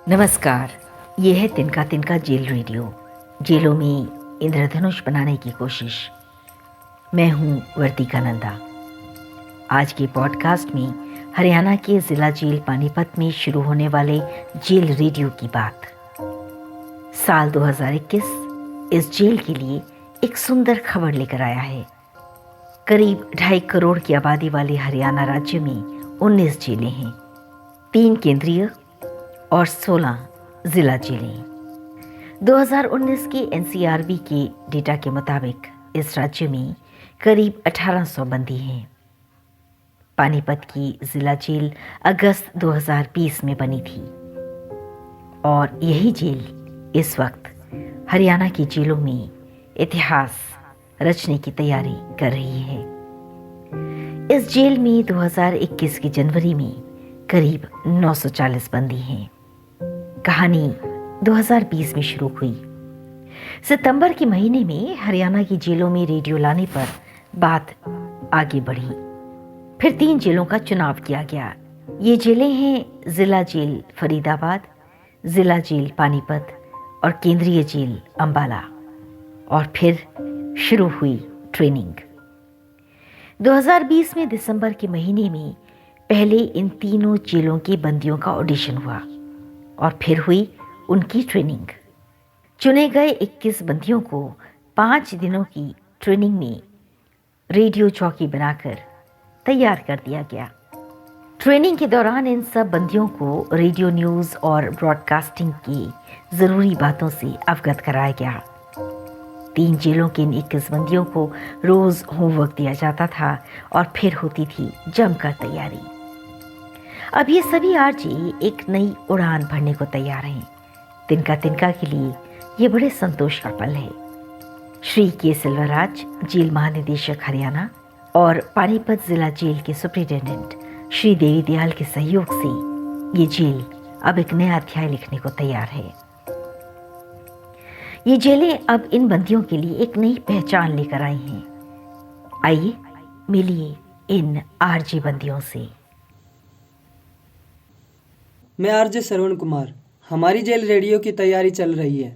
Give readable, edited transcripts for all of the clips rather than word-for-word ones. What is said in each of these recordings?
नमस्कार। ये है तिनका तिनका जेल रेडियो। जेलों में इंद्रधनुष बनाने की कोशिश। मैं हूँ वर्तिका नंदा। आज के पॉडकास्ट में हरियाणा के जिला जेल पानीपत में शुरू होने वाले जेल रेडियो की बात। साल 2021 इस जेल के लिए एक सुंदर खबर लेकर आया है। करीब 2.5 करोड़ की आबादी वाले हरियाणा राज्य में 19 जेलें हैं, 3 केंद्रीय और 16 जिला जेलें। 2019 के एनसीआरबी के डेटा के मुताबिक इस राज्य में करीब 1800 बंदी हैं। पानीपत की जिला जेल अगस्त 2020 में बनी थी और यही जेल इस वक्त हरियाणा की जेलों में इतिहास रचने की तैयारी कर रही है। इस जेल में 2021 की जनवरी में करीब 940 बंदी हैं। कहानी 2020 में शुरू हुई। सितंबर के महीने में हरियाणा की जेलों में रेडियो लाने पर बात आगे बढ़ी। फिर 3 जेलों का चुनाव किया गया। ये जेलें हैं जिला जेल फरीदाबाद, जिला जेल पानीपत और केंद्रीय जेल अंबाला। और फिर शुरू हुई ट्रेनिंग। 2020 में दिसंबर के महीने में पहले इन तीनों जेलों के बंदियों का ऑडिशन हुआ और फिर हुई उनकी ट्रेनिंग। चुने गए 21 बंदियों को 5 दिनों की ट्रेनिंग में रेडियो चौकी बनाकर तैयार कर दिया गया। ट्रेनिंग के दौरान इन सब बंदियों को रेडियो न्यूज़ और ब्रॉडकास्टिंग की ज़रूरी बातों से अवगत कराया गया। 3 जेलों के इन 21 बंदियों को रोज़ होमवर्क दिया जाता था और फिर होती थी जमकर तैयारी। अब ये सभी आरजे एक नई उड़ान भरने को तैयार हैं। तिनका तिनका के लिए ये बड़े संतोष का पल है। श्री के सिल्वराज, जेल महानिदेशक हरियाणा और पानीपत जिला जेल के सुप्रिंटेंडेंट श्री देवी दयाल के सहयोग से ये जेल अब एक नया अध्याय लिखने को तैयार है। ये जेलें अब इन बंदियों के लिए एक नई पहचान लेकर आई हैं। आइए मिलिए इन आरजे बंदियों से। मैं आरजे श्रवण कुमार। हमारी जेल रेडियो की तैयारी चल रही है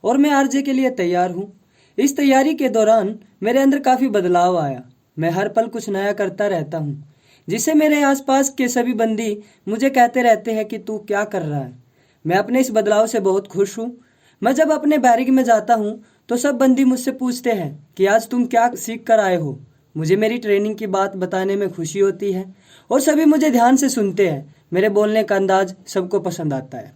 और मैं आरजे के लिए तैयार हूँ। इस तैयारी के दौरान मेरे अंदर काफ़ी बदलाव आया। मैं हर पल कुछ नया करता रहता हूँ, जिससे मेरे आसपास के सभी बंदी मुझे कहते रहते हैं कि तू क्या कर रहा है। मैं अपने इस बदलाव से बहुत खुश हूँ। मैं जब अपने बैरिक में जाता हूँ तो सब बंदी मुझसे पूछते हैं कि आज तुम क्या सीख कर आए हो। मुझे मेरी ट्रेनिंग की बात बताने में खुशी होती है और सभी मुझे ध्यान से सुनते हैं। मेरे बोलने का अंदाज सबको पसंद आता है।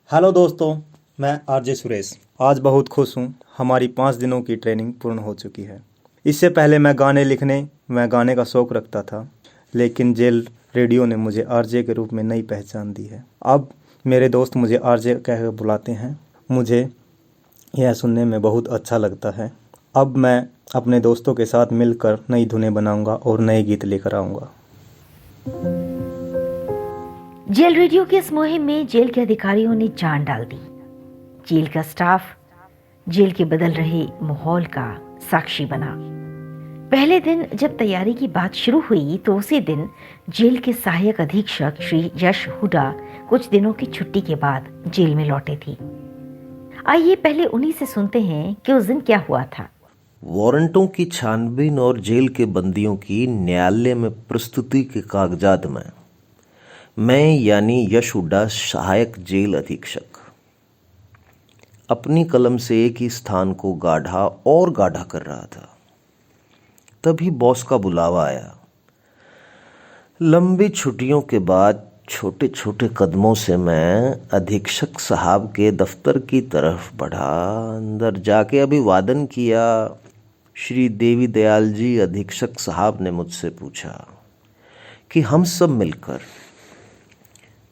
हेलो दोस्तों, मैं आरजे सुरेश। आज बहुत खुश हूँ। हमारी 5 दिनों की ट्रेनिंग पूर्ण हो चुकी है। इससे पहले मैं गाने का शौक़ रखता था, लेकिन जेल रेडियो ने मुझे आरजे के रूप में नई पहचान दी है। अब मेरे दोस्त मुझे आरजे कहकर बुलाते हैं। मुझे यह सुनने में बहुत अच्छा लगता है। अब मैं अपने दोस्तों के साथ मिलकर नई धुनें बनाऊंगा और नए गीत लेकर आऊँगा। जेल रेडियो की इस मुहिम में जेल के अधिकारियों ने जान डाल दी। जेल का स्टाफ जेल के बदल रहे माहौल का साक्षी बना। पहले दिन जब तैयारी की बात शुरू हुई तो उसी दिन जेल के सहायक अधीक्षक श्री यश हुडा कुछ दिनों की छुट्टी के बाद जेल में लौटे थे। आइए पहले उन्हीं से सुनते हैं कि उस दिन क्या हुआ था। वारंटों की छानबीन और जेल के बंदियों की न्यायालय में प्रस्तुति के कागजात में मैं यानी यश हुड्डा, सहायक जेल अधीक्षक, अपनी कलम से एक ही स्थान को गाढ़ा कर रहा था। तभी बॉस का बुलावा आया। लंबी छुट्टियों के बाद छोटे छोटे कदमों से मैं अधीक्षक साहब के दफ्तर की तरफ बढ़ा। अंदर जाके अभिवादन किया। श्री देवी दयाल जी अधीक्षक साहब ने मुझसे पूछा कि हम सब मिलकर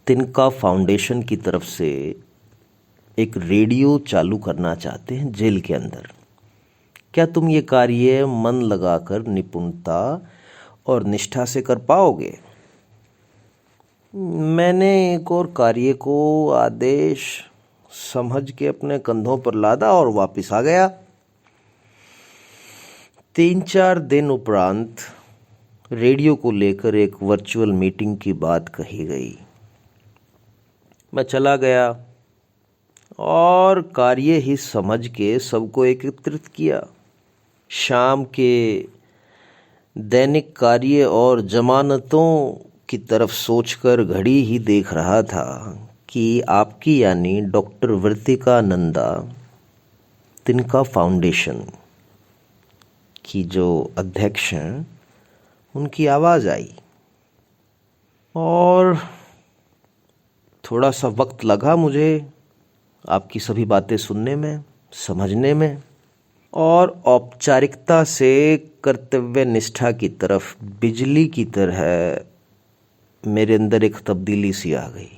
तिनका फाउंडेशन की तरफ से एक रेडियो चालू करना चाहते हैं जेल के अंदर। क्या तुम ये कार्य मन लगाकर निपुणता और निष्ठा से कर पाओगे? मैंने एक और कार्य को आदेश समझ के अपने कंधों पर लादा और वापस आ गया। 3-4 दिन उपरांत रेडियो को लेकर एक वर्चुअल मीटिंग की बात कही गई। मैं चला गया और कार्य ही समझ के सबको एकत्रित किया। शाम के दैनिक कार्य और जमानतों की तरफ सोचकर घड़ी ही देख रहा था कि आपकी यानी डॉक्टर वर्तिका नंदा तिनका फाउंडेशन की जो अध्यक्ष हैं उनकी आवाज़ आई और थोड़ा सा वक्त लगा मुझे आपकी सभी बातें सुनने में, समझने में और औपचारिकता से कर्तव्य निष्ठा की तरफ बिजली की तरह मेरे अंदर एक तब्दीली सी आ गई।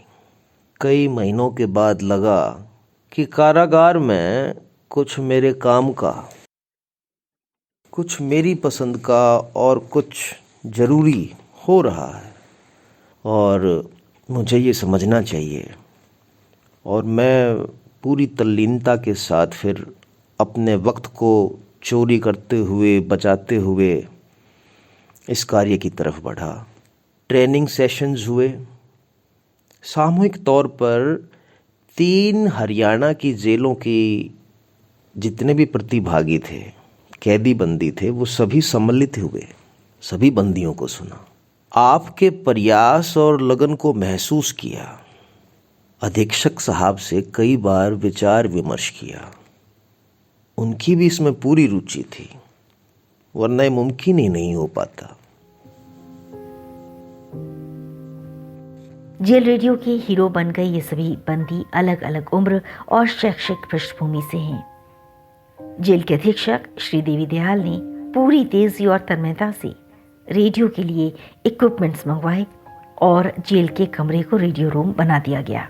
कई महीनों के बाद लगा कि कारागार में कुछ मेरे काम का, कुछ मेरी पसंद का और कुछ ज़रूरी हो रहा है और मुझे ये समझना चाहिए। और मैं पूरी तल्लीनता के साथ फिर अपने वक्त को चोरी करते हुए, बचाते हुए इस कार्य की तरफ बढ़ा। ट्रेनिंग सेशंस हुए। सामूहिक तौर पर 3 हरियाणा की जेलों की जितने भी प्रतिभागी थे, कैदी बंदी थे, वो सभी सम्मिलित हुए। सभी बंदियों को सुना, आपके प्रयास और लगन को महसूस किया। अधीक्षक साहब से कई बार विचार विमर्श किया। उनकी भी इसमें पूरी रुचि थी, वरना ये मुमकिन ही नहीं हो पाता। जेल रेडियो के हीरो बन गए ये सभी बंदी अलग अलग उम्र और शैक्षिक पृष्ठभूमि से हैं। जेल के अधीक्षक श्री देवी दयाल ने पूरी तेजी और तन्मयता से रेडियो के लिए इक्विपमेंट्स मंगवाए और जेल के कमरे को रेडियो रूम बना दिया गया।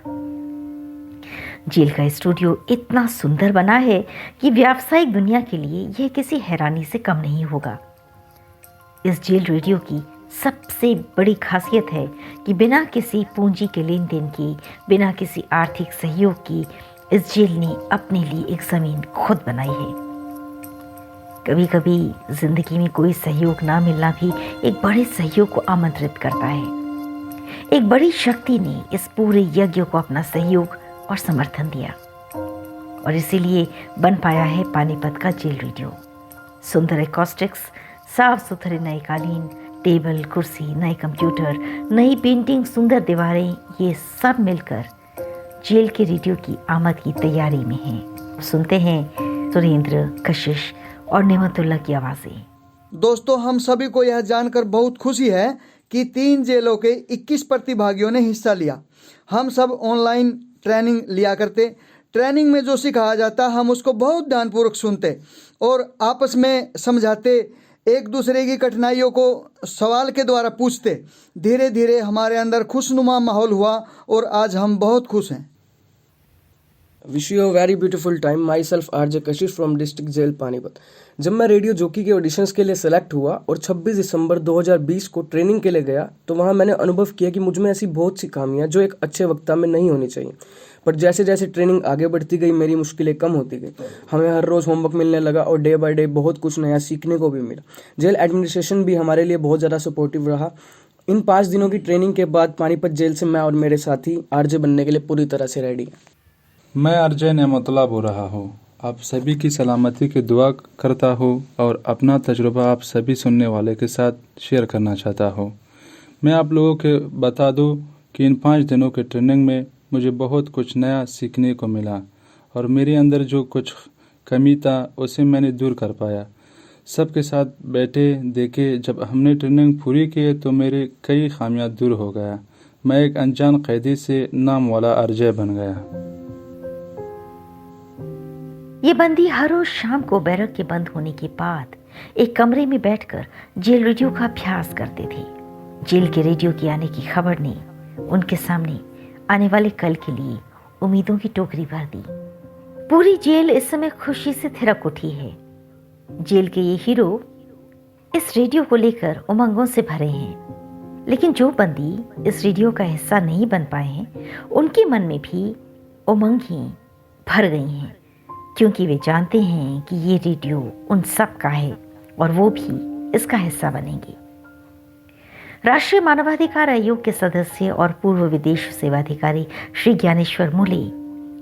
जेल का स्टूडियो इतना सुंदर बना है कि व्यावसायिक दुनिया के लिए यह किसी हैरानी से कम नहीं होगा। इस जेल रेडियो की सबसे बड़ी खासियत है कि बिना किसी पूंजी के लेन देन की, बिना किसी आर्थिक सहयोग की, इस जेल ने अपने लिए एक जमीन खुद बनाई है। कभी कभी जिंदगी में कोई सहयोग ना मिलना भी एक बड़े सहयोग को आमंत्रित करता है। एक बड़ी शक्ति ने इस पूरे यज्ञ को अपना सहयोग और समर्थन दिया और इसीलिए बन पाया है पानीपत का जेल रेडियो। सुंदर एकॉस्टिक्स, साफ सुथरे नए कालीन, टेबल, कुर्सी, नए कंप्यूटर, नई पेंटिंग, सुंदर दीवारें, ये सब मिलकर जेल के रेडियो की आमद की तैयारी में हैं। सुनते हैं सुरेंद्र, कशिश और नेमतुल्लाह की आवाज़ें। दोस्तों, हम सभी को यह जानकर बहुत खुशी है कि 3 जेलों के 21 प्रतिभागियों ने हिस्सा लिया। हम सब ऑनलाइन ट्रेनिंग लिया करते। ट्रेनिंग में जो सिखाया जाता हम उसको बहुत ध्यानपूर्वक सुनते और आपस में समझाते, एक दूसरे की कठिनाइयों को सवाल के द्वारा पूछते। धीरे धीरे हमारे अंदर खुशनुमा माहौल हुआ और आज हम बहुत खुश हैं। Wish you a very beautiful time. My self RJ Kashish from district jail Panipat. जब मैं रेडियो जॉकी के ऑडिशंस के लिए सेलेक्ट हुआ और 26 दिसंबर 2020 को ट्रेनिंग के लिए गया तो वहाँ मैंने अनुभव किया कि मुझ में ऐसी बहुत सी खामियाँ जो एक अच्छे वक्ता में नहीं होनी चाहिए। पर जैसे जैसे ट्रेनिंग आगे बढ़ती गई मेरी मुश्किलें कम होती गई। हमें हर रोज़ होमवर्क मिलने लगा और डे बाय डे बहुत कुछ नया सीखने को भी मिला। जेल एडमिनिस्ट्रेशन भी हमारे लिए बहुत ज़्यादा सपोर्टिव रहा। इन 5 दिनों की ट्रेनिंग के बाद पानीपत जेल से मैं और मेरे साथी आरजे बनने के लिए पूरी तरह से रेडी हैं। मैं आरजे नेमतुल्लाह बोल रहा हूँ। आप सभी की सलामती की दुआ करता हूँ और अपना तजुर्बा आप सभी सुनने वाले के साथ शेयर करना चाहता हूँ। मैं आप लोगों के बता दूँ कि इन 5 दिनों के ट्रेनिंग में मुझे बहुत कुछ नया सीखने को मिला और मेरे अंदर जो कुछ कमी था उसे मैंने दूर कर पाया। सबके साथ बैठे देखे जब हमने ट्रेनिंग पूरी की तो मेरे कई खामियां दूर हो गया। मैं एक अनजान कैदी से नाम वाला आरजे बन गया। ये बंदी हर रोज शाम को बैरक के बंद होने के बाद एक कमरे में बैठकर जेल रेडियो का अभ्यास करते थे। जेल के रेडियो की आने की खबर ने उनके सामने आने वाले कल के लिए उम्मीदों की टोकरी भर दी। पूरी जेल इस समय खुशी से थिरक उठी है। जेल के ये हीरो इस रेडियो को लेकर उमंगों से भरे हैं, लेकिन जो बंदी इस रेडियो का हिस्सा नहीं बन पाए हैं उनके मन में भी उमंग ही भर गई हैं, क्योंकि वे जानते हैं कि ये रेडियो उन सब का है और वो भी इसका हिस्सा बनेंगे। राष्ट्रीय मानवाधिकार आयोग के सदस्य और पूर्व विदेश सेवा अधिकारी श्री ज्ञानेश्वर मुले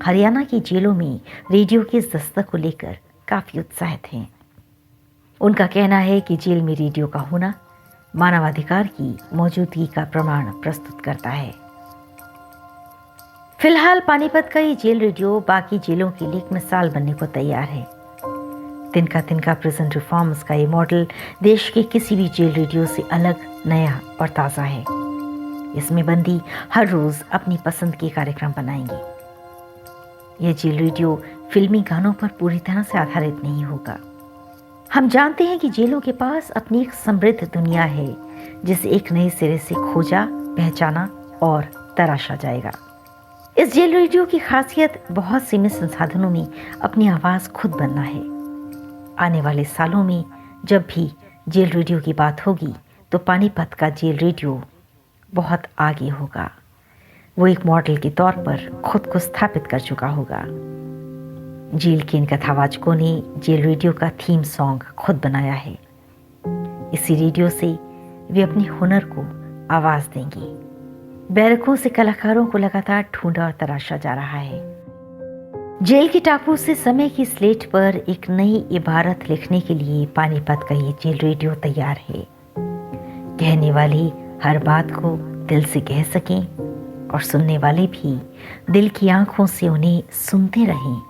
हरियाणा की जेलों में रेडियो की इस दस्तक को लेकर काफी उत्साहित हैं। उनका कहना है कि जेल में रेडियो का होना मानवाधिकार की मौजूदगी का प्रमाण प्रस्तुत करता है। फिलहाल पानीपत का ये जेल रेडियो बाकी जेलों के लिए एक मिसाल बनने को तैयार है। तिनका तिनका प्रिजन रिफॉर्म्स का ये मॉडल देश के किसी भी जेल रेडियो से अलग, नया और ताज़ा है। इसमें बंदी हर रोज अपनी पसंद के कार्यक्रम बनाएंगे। यह जेल रेडियो फिल्मी गानों पर पूरी तरह से आधारित नहीं होगा। हम जानते हैं कि जेलों के पास अपनी एक समृद्ध दुनिया है जिसे एक नए सिरे से खोजा, पहचाना और तराशा जाएगा। इस जेल रेडियो की खासियत बहुत सीमित संसाधनों में अपनी आवाज़ खुद बनना है। आने वाले सालों में जब भी जेल रेडियो की बात होगी तो पानीपत का जेल रेडियो बहुत आगे होगा। वो एक मॉडल के तौर पर खुद को स्थापित कर चुका होगा। जेल के इन कथावाचकों ने जेल रेडियो का थीम सॉन्ग खुद बनाया है। इसी रेडियो से वे अपने हुनर को आवाज़ देंगे। बैरकों से कलाकारों को लगातार ढूंढा और तराशा जा रहा है। जेल के टापू से समय की स्लेट पर एक नई इबारत लिखने के लिए पानीपत का ये जेल रेडियो तैयार है। कहने वाले हर बात को दिल से कह सकें और सुनने वाले भी दिल की आंखों से उन्हें सुनते रहें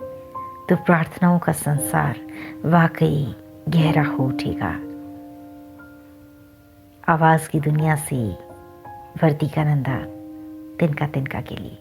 तो प्रार्थनाओं का संसार वाकई गहरा हो उठेगा। आवाज की दुनिया से वर्तिका नंदा, तिनका तिनका के लिए।